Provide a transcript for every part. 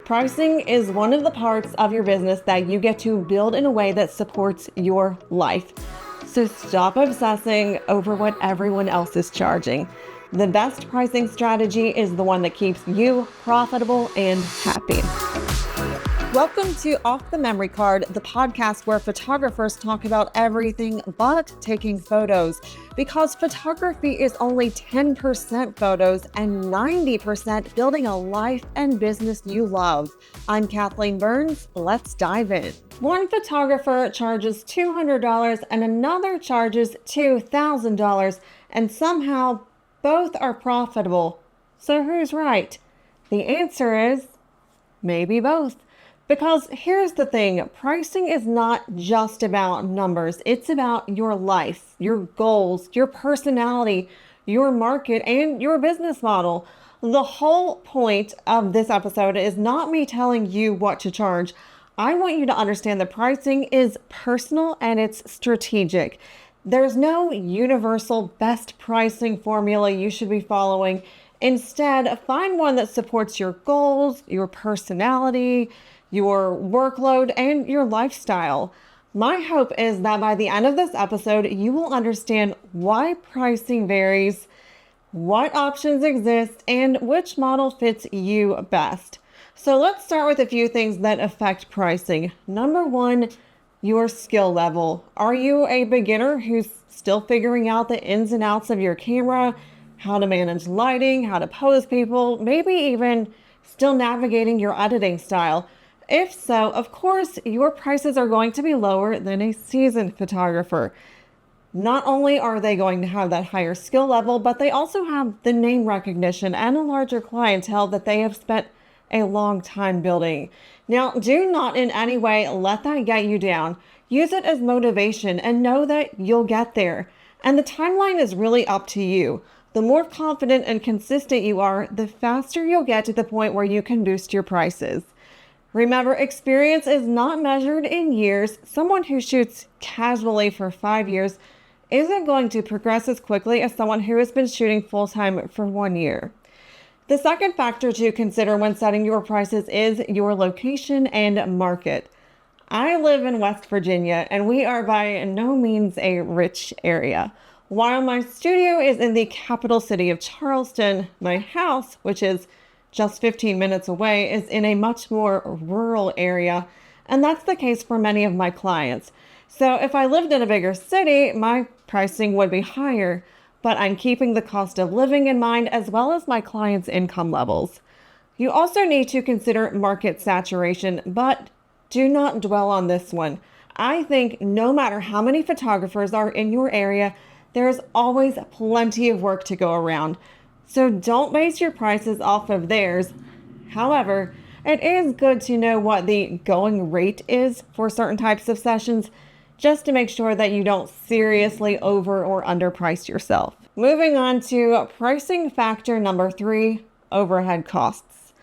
Pricing is one of the parts of your business that you get to build in a way that supports your life. So stop obsessing over what everyone else is charging. The best pricing strategy is the one that keeps you profitable and happy. Welcome to Off the Memory Card, the podcast where photographers talk about everything but taking photos, because photography is only 10% photos and 90% building a life and business you love. I'm Kathleen Burns. Let's dive in. One photographer charges $200 and another charges $2,000, and somehow both are profitable. So who's right? The answer is maybe both. Because here's the thing, pricing is not just about numbers. It's about your life, your goals, your personality, your market, and your business model. The whole point of this episode is not me telling you what to charge. I want you to understand that pricing is personal and it's strategic. There's no universal best pricing formula you should be following. Instead, find one that supports your goals, your personality, your workload, and your lifestyle. My hope is that by the end of this episode, you will understand why pricing varies, what options exist, and which model fits you best. So let's start with a few things that affect pricing. Number one, your skill level. Are you a beginner who's still figuring out the ins and outs of your camera, how to manage lighting, how to pose people, maybe even still navigating your editing style? If so, of course, your prices are going to be lower than a seasoned photographer. Not only are they going to have that higher skill level, but they also have the name recognition and a larger clientele that they have spent a long time building. Now, do not in any way let that get you down. Use it as motivation and know that you'll get there. And the timeline is really up to you. The more confident and consistent you are, the faster you'll get to the point where you can boost your prices. Remember, experience is not measured in years. Someone who shoots casually for 5 years isn't going to progress as quickly as someone who has been shooting full-time for 1 year. The second factor to consider when setting your prices is your location and market. I live in West Virginia, and we are by no means a rich area. While my studio is in the capital city of Charleston, my house, which is just 15 minutes away, is in a much more rural area, and that's the case for many of my clients. So if I lived in a bigger city, my pricing would be higher, but I'm keeping the cost of living in mind as well as my clients' income levels. You also need to consider market saturation, but do not dwell on this one. I think no matter how many photographers are in your area, there's always plenty of work to go around. So don't base your prices off of theirs. However, it is good to know what the going rate is for certain types of sessions, just to make sure that you don't seriously over or underprice yourself. Moving on to pricing factor number 3, overhead costs.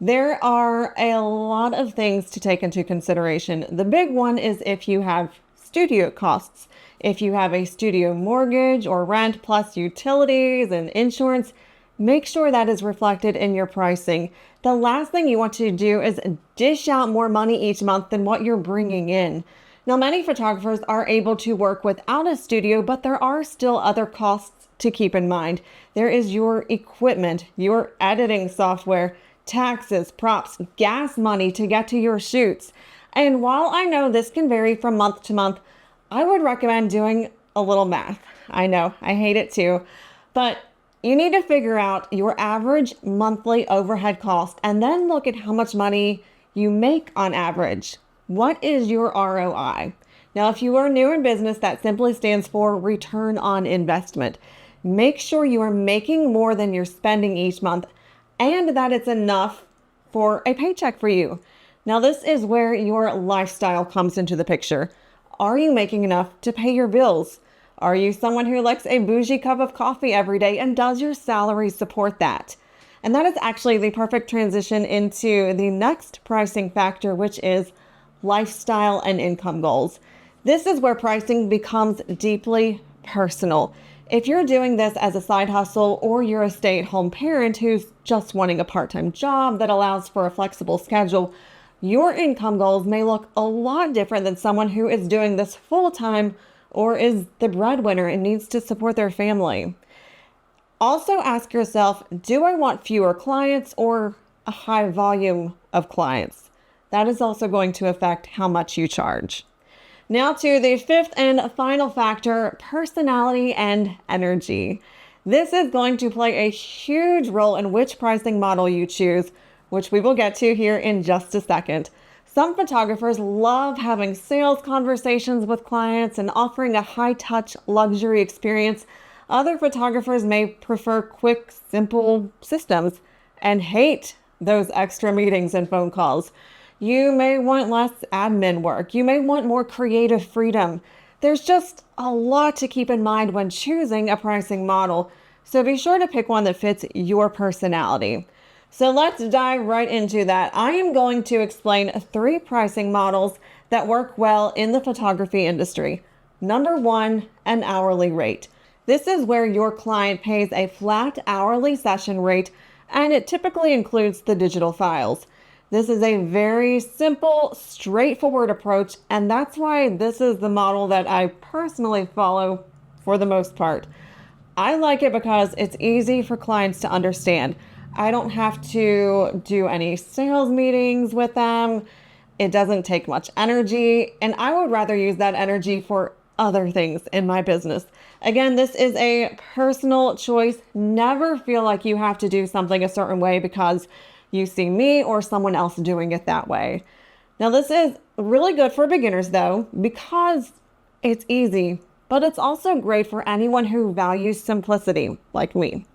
There are a lot of things to take into consideration. The big one is if you have studio costs. If you have a studio mortgage or rent plus utilities and insurance, make sure that is reflected in your pricing. The last thing you want to do is dish out more money each month than what you're bringing in. Now, many photographers are able to work without a studio, but there are still other costs to keep in mind. There is your equipment, your editing software, taxes, props, gas money to get to your shoots. And while I know this can vary from month to month, I would recommend doing a little math. I know, I hate it too, but you need to figure out your average monthly overhead cost and then look at how much money you make on average. What is your ROI? Now, if you are new in business, that simply stands for return on investment. Make sure you are making more than you're spending each month and that it's enough for a paycheck for you. Now, this is where your lifestyle comes into the picture. Are you making enough to pay your bills? Are you someone who likes a bougie cup of coffee every day, and does your salary support that? And that is actually the perfect transition into the next pricing factor, which is lifestyle and income goals. This is where pricing becomes deeply personal. If you're doing this as a side hustle or you're a stay-at-home parent who's just wanting a part-time job that allows for a flexible schedule, your income goals may look a lot different than someone who is doing this full-time or is the breadwinner and needs to support their family. Also ask yourself, do I want fewer clients or a high volume of clients? That is also going to affect how much you charge. Now to the fifth and final factor, personality and energy. This is going to play a huge role in which pricing model you choose, which we will get to here in just a second. Some photographers love having sales conversations with clients and offering a high-touch luxury experience. Other photographers may prefer quick, simple systems and hate those extra meetings and phone calls. You may want less admin work. You may want more creative freedom. There's just a lot to keep in mind when choosing a pricing model, so be sure to pick one that fits your personality. So let's dive right into that. I am going to explain 3 pricing models that work well in the photography industry. Number 1, an hourly rate. This is where your client pays a flat hourly session rate, and it typically includes the digital files. This is a very simple, straightforward approach, and that's why this is the model that I personally follow for the most part. I like it because it's easy for clients to understand. I don't have to do any sales meetings with them. It doesn't take much energy, and I would rather use that energy for other things in my business. Again, this is a personal choice. Never feel like you have to do something a certain way because you see me or someone else doing it that way. Now, this is really good for beginners though, because it's easy, but it's also great for anyone who values simplicity like me.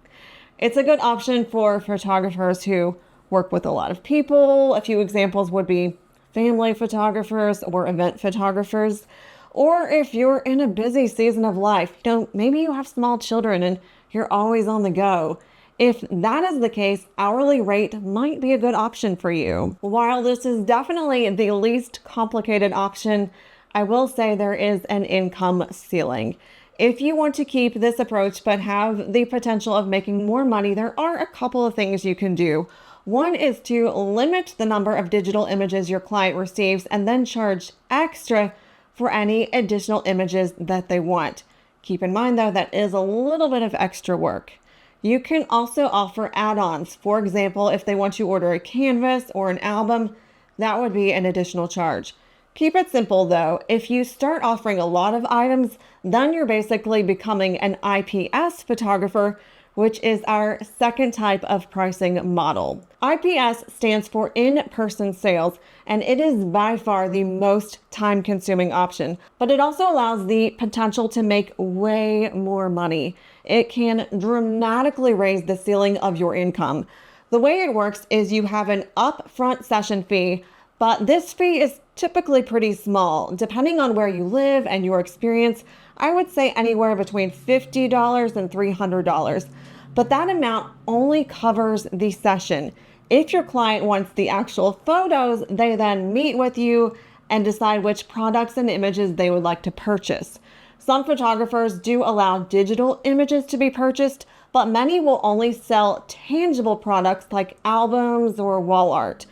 It's a good option for photographers who work with a lot of people. A few examples would be family photographers or event photographers. Or if you're in a busy season of life, maybe you have small children and you're always on the go. If that is the case, hourly rate might be a good option for you. While this is definitely the least complicated option, I will say there is an income ceiling. If you want to keep this approach but have the potential of making more money, there are a couple of things you can do. One is to limit the number of digital images your client receives and then charge extra for any additional images that they want. Keep in mind though, that is a little bit of extra work. You can also offer add-ons. For example, if they want to order a canvas or an album, that would be an additional charge. Keep it simple though. If you start offering a lot of items, then you're basically becoming an IPS photographer, which is our second type of pricing model. IPS stands for in-person sales, and it is by far the most time-consuming option, but it also allows the potential to make way more money. It can dramatically raise the ceiling of your income. The way it works is you have an upfront session fee, but this fee is typically pretty small. Depending on where you live and your experience, I would say anywhere between $50 and $300. But that amount only covers the session. If your client wants the actual photos, they then meet with you and decide which products and images they would like to purchase. Some photographers do allow digital images to be purchased, but many will only sell tangible products like albums or wall art.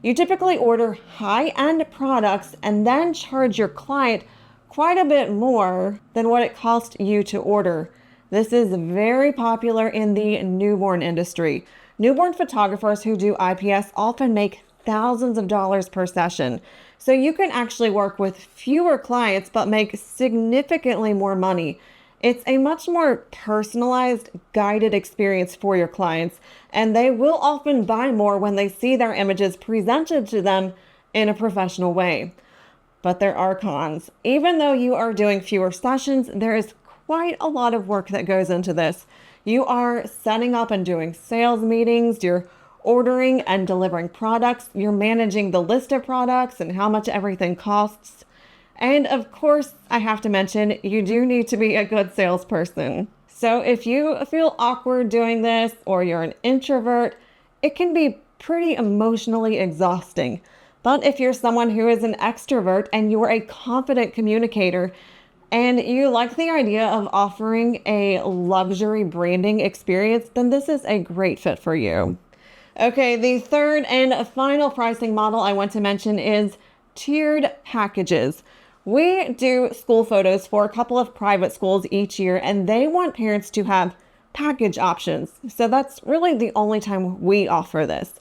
You typically order high-end products and then charge your client quite a bit more than what it cost you to order. This is very popular in the newborn industry. Newborn photographers who do IPS often make thousands of dollars per session. So you can actually work with fewer clients but make significantly more money. It's a much more personalized, guided experience for your clients, and they will often buy more when they see their images presented to them in a professional way. But there are cons. Even though you are doing fewer sessions, there is quite a lot of work that goes into this. You are setting up and doing sales meetings, you're ordering and delivering products, you're managing the list of products and how much everything costs. And of course, I have to mention, you do need to be a good salesperson. So if you feel awkward doing this or you're an introvert, it can be pretty emotionally exhausting. But if you're someone who is an extrovert and you're a confident communicator, and you like the idea of offering a luxury branding experience, then this is a great fit for you. Okay, the third and final pricing model I want to mention is tiered packages. We do school photos for a couple of private schools each year, and they want parents to have package options. So that's really the only time we offer this.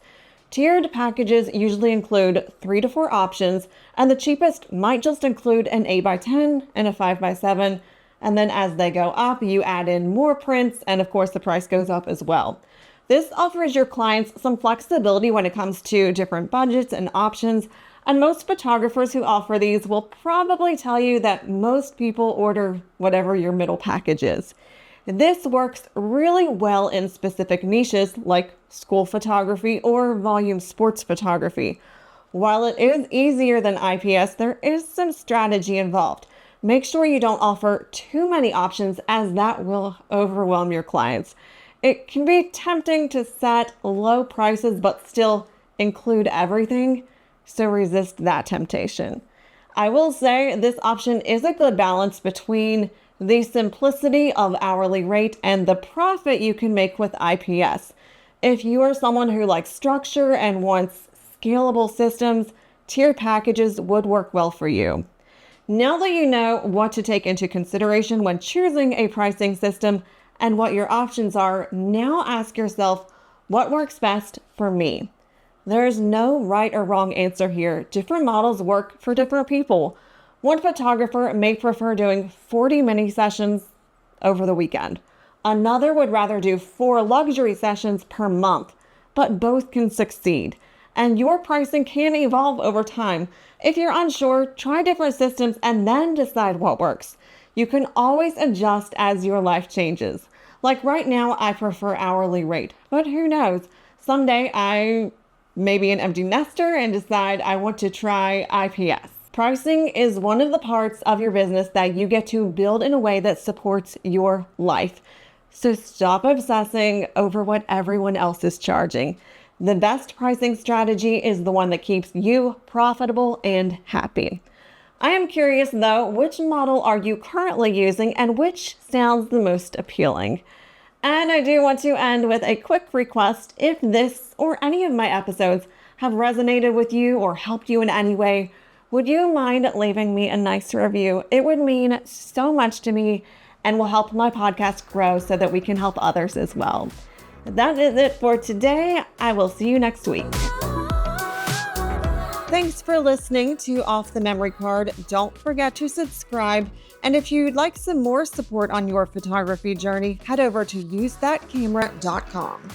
Tiered packages usually include 3 to 4 options, and the cheapest might just include an 8x10 and a 5x7. And then as they go up, you add in more prints, and of course, the price goes up as well. This offers your clients some flexibility when it comes to different budgets and options, and most photographers who offer these will probably tell you that most people order whatever your middle package is. This works really well in specific niches like school photography or volume sports photography. While it is easier than IPS, there is some strategy involved. Make sure you don't offer too many options, as that will overwhelm your clients. It can be tempting to set low prices but still include everything, so resist that temptation. I will say this option is a good balance between the simplicity of hourly rate and the profit you can make with IPS. If you are someone who likes structure and wants scalable systems, tiered packages would work well for you. Now that you know what to take into consideration when choosing a pricing system and what your options are, now ask yourself, what works best for me? There's no right or wrong answer here. Different models work for different people. One photographer may prefer doing 40 mini sessions over the weekend. Another would rather do 4 luxury sessions per month, but both can succeed. And your pricing can evolve over time. If you're unsure, try different systems and then decide what works. You can always adjust as your life changes. Like right now, I prefer hourly rate, but who knows? Someday I may be an empty nester and decide I want to try IPS. Pricing is one of the parts of your business that you get to build in a way that supports your life. So stop obsessing over what everyone else is charging. The best pricing strategy is the one that keeps you profitable and happy. I am curious though, which model are you currently using and which sounds the most appealing? And I do want to end with a quick request. If this or any of my episodes have resonated with you or helped you in any way, would you mind leaving me a nice review? It would mean so much to me and will help my podcast grow so that we can help others as well. That is it for today. I will see you next week. Thanks for listening to Off the Memory Card. Don't forget to subscribe. And if you'd like some more support on your photography journey, head over to usethatcamera.com.